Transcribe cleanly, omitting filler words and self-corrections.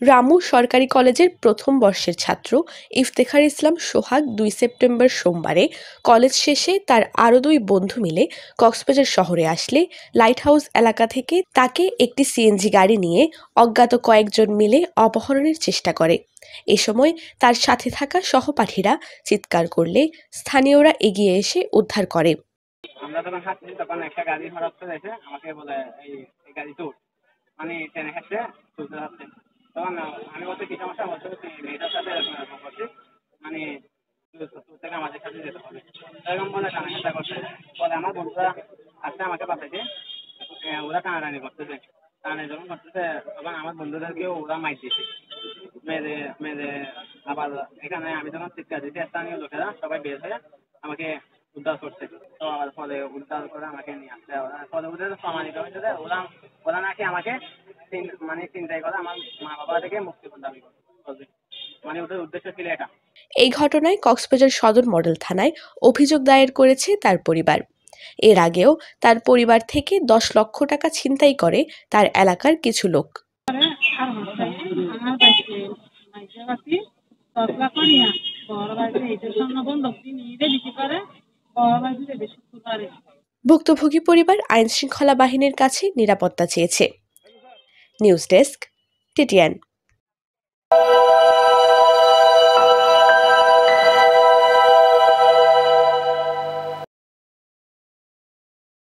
রামু সরকারি কলেজের প্রথম বর্ষের ছাত্র ইফতেখার ইসলাম সোহাগ ২ সেপ্টেম্বর সোমবারে কলেজ শেষে তার আরও ২ বন্ধু মিলে কক্সবাজার শহরে আসলে লাইট হাউস এলাকা থেকে তাকে একটি সিএনজি গাড়ি নিয়ে অজ্ঞাত কয়েকজন মিলে অপহরণের চেষ্টা করে। এ সময় তার সাথে থাকা সহপাঠীরা চিৎকার করলে স্থানীয়রা এগিয়ে এসে উদ্ধার করে। আমরা যখন হাঁটছি তখন একটা গাড়ি হঠাৎ করে এসে আমাকে বলে এই গাড়ি তোর মানে ট্রেনে হেঁটে তুলতে যাচ্ছে। তখন আমি বলছি কি সমস্যা, বলছে তুই মেয়েটার সাথে এরকম করছিস, মানে তোর থেকে আমাদের সাথে যেতে হবে এরকম বলে টানাঘাটা করছে। বলে আমার বন্ধুরা আসছে আমাকে বাঁচাইছে, ওরা টানাটানি করতেছে। টানাটানি যখন করতেছে তখন আমার বন্ধুদেরকেও ওরা মাইর দিয়েছে, মেরে মেরে আবার এখানে আমি যখন চিৎকার দিচ্ছি স্থানীয় লোকেরা সবাই বের হয়ে আমাকে উদ্ধার করছে। তো আমার ফলে উদ্ধার করে আমাকে নিয়ে আসছে। ফলে ওদের প্রমাণিত হয়েছে যে ওরা ওরা নাকি আমাকে মানে চিন্তাই করে আমার মা বাবা থেকে মুক্তিপণ দাবি করবে, মানে ওদের উদ্দেশ্য ছিল এটা। এই ঘটনায় কক্সবাজার সদর মডেল থানায় অভিযোগ দায়ের করেছে তার পরিবার। এর আগেও তার পরিবার থেকে ১০ লক্ষ টাকা ছিনতাই করে তার এলাকার কিছু লোক। ভুক্তভোগী পরিবার আইনশৃঙ্খলা বাহিনীর কাছে নিরাপত্তা চেয়েছে। News desk, TTN.